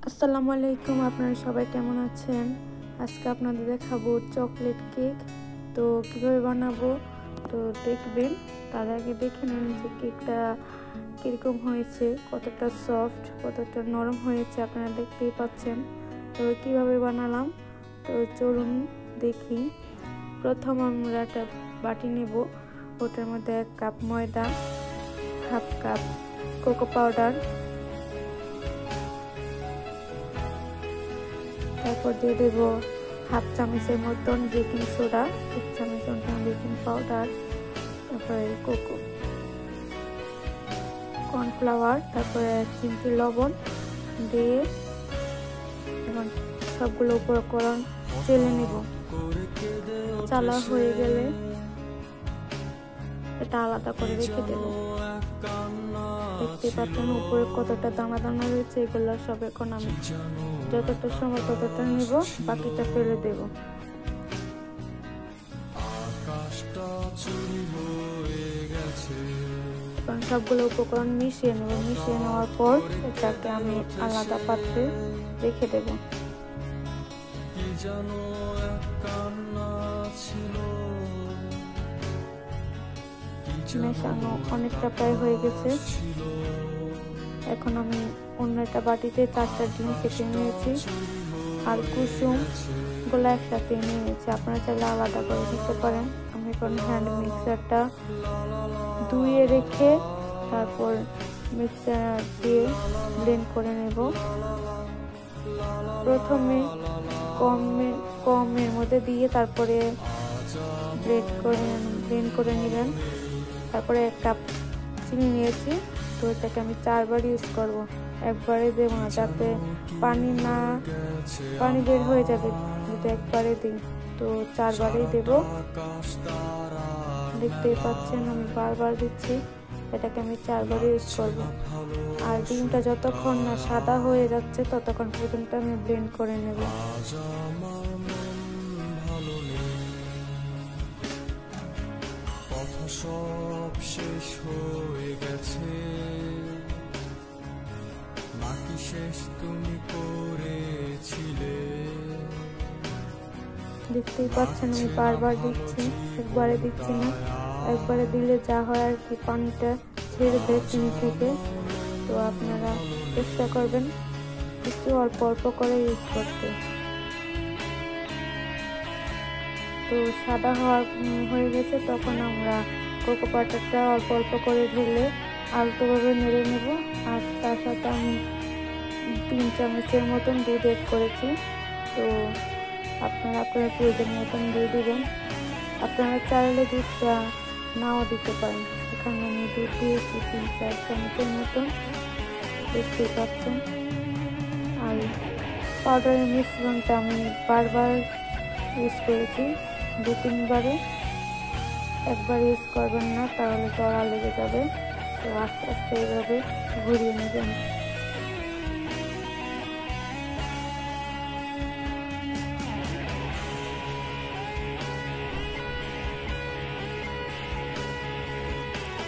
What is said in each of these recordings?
আসসালামু আলাইকুম, আপনারা সবাই কেমন আছেন? আজকে আপনাদের দেখাবো চকলেট কেক। তো কিভাবে বানাবো তো দেখবেন। তার আগে দেখে নিন যে কেকটা কিরকম হয়েছে, কতটা সফট, কতটা নরম হয়েছে, আপনারা দেখতেই পাচ্ছেন। তো কিভাবে বানালাম তো চলুন দেখি। প্রথম আমরা একটা বাটি নেব, ওটার মধ্যে 1 কাপ ময়দা, হাফ কাপ কোকো পাউডার, তারপর দিয়ে দেব হাফ চামচের মতন বেকিং সোডা, 1 চামচ মতন বেকিং পাউডার, তারপরে কর্নফ্লাওয়ার, তারপরে 1 চিমটি লবণ দিয়ে এখন সবগুলো উপকরণ চেলে নেব। চালা হয়ে গেলে এটা আলাদা করে রেখে দেব। দেখতে পাচ্ছেন উপরে কতটা দানা দানা রয়েছে, এগুলো সব এখন আমি যতটা সময় ততটা নিব, বাকিটা ফেলে দেব। সবগুলো উপকরণ মিশিয়ে নেব। মিশিয়ে নেওয়ার পর এটাকে আমি আলাদা পাত্রে রেখে দেব। মেশানো অনেকটা প্রায় হয়ে গেছে। এখন আমি অন্য একটা বাটিতে 4টা ডিম ফেটে নিয়েছি আর কুসুম গুলো একসাথে নিয়েছি, আপনারা চাইলে আলাদা করে দিতে পারেন। আমি এখন হ্যান্ড মিক্সারটা ধুয়ে রেখে তারপর মিক্সার দিয়ে ব্লেন্ড করে নেব। প্রথমে কমের মধ্যে দিয়ে তারপরে ব্লেন্ড করে নেবেন। তারপরে 1 কাপ চিনি নিয়েছি, তো এটাকে আমি 4 বার ইউজ করব, একবারে দেব না, যাতে পানি বের হয়ে যাবে যদি একবারে দিই, তো 4 বারেই দেব। দেখতেই পাচ্ছেন আমি বারবার দিচ্ছি, এটাকে আমি 4 বার ইউজ করব। আর ডিমটা যতক্ষণ না সাদা হয়ে যাচ্ছে ততক্ষণ পর্যন্ত আমি ব্লেন্ড করে নেব। সব শেষ হয়ে গেছে, নাকি শেষ তুমি করেছিলে? দেখতেই পাচ্ছেন আমি বারবার দিচ্ছি, একবারে দিচ্ছি না। একবারে দিলে যা হয় আর কি, পানিটা ছেড়ে দেয় চিনি থেকে। তো আপনারা চেষ্টা করবেন একটু অল্প অল্প করে ইউজ করতে। তো সাদা হয়ে গেছে, তখন আমরা কোকো পাউডারটা অল্প অল্প করে ঢেলে আলতোভাবে নেড়ে নেব। আর তার সাথে আমি 3 চামচের মতন দুধ এড করেছি। তো আপনারা আপনার প্রয়োজন মতন দিয়ে দেবেন। আপনারা চাইলে দুধটা নাও দিতে পারেন। এখানে আমি দুধ দিয়েছি 3-4 চামচের মতন, দেখতেই পাচ্ছেন। আর পাউডারের মিশ্রণটা আমি বারবার ইউজ করেছি, 2-3 বারে। একবার ইউজ করবেন না, তাহলে দড়া লেগে যাবে। তো আস্তে আস্তে এইভাবে ঘুরিয়ে নেবেন।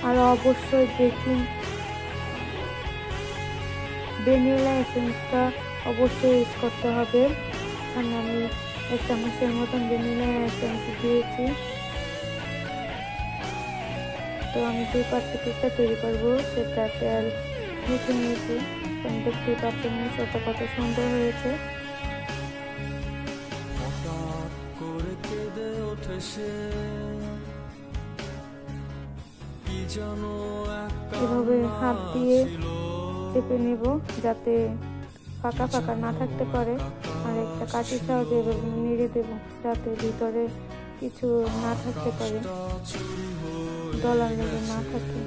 আর অবশ্যই ভ্যানিলা এসেন্সটা অবশ্যই ইউজ করতে হবে। এখানে আমি 1 চামচের মতন ভ্যানিলা এসেন্স দিয়েছি। তো আমি যে পাত্রে কেকটা তৈরি করবো সেটা তেল মেখে নিয়েছি। দেখতেই পাচ্ছেন নিচটা কত সুন্দর হয়েছে। এভাবে হাত দিয়ে চেপে নেব যাতে ফাঁকা ফাঁকা না থাকতে পারে। আর একটা কাঠির সাহায্যে এভাবে নেড়ে দেব যাতে ভিতরে কিছু না থাকতে পারে, দলা লেগে না থাকে।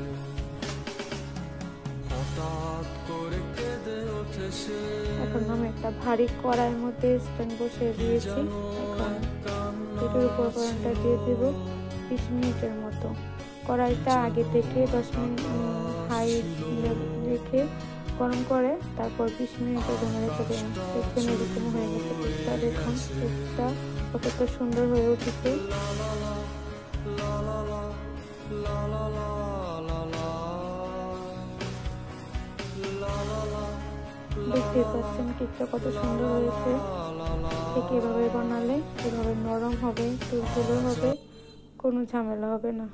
এখন আমি একটা ভারী কড়াইয়ের মধ্যে স্ট্যান্ড বসিয়ে দিয়েছি। এখন কেকের উপকরণটা দিয়ে দেব 20 মিনিটের মতো। কড়াইটা আগে থেকে 10 মিনিট হাই রেখে গরম করে তারপর 20 মিনিটের জন্য রেখে দেবেন। দেখবেন এরকম হয়ে গেছে কেকটা। দেখুন কেকটা কতটা সুন্দর হয়ে উঠেছে। দেখতেই পাচ্ছেন কেকটা কত সুন্দর হয়েছে। ঠিক এভাবে বানালে এভাবে নরম হবে, তুলতুলে হবে, কোনো ঝামেলা হবে না।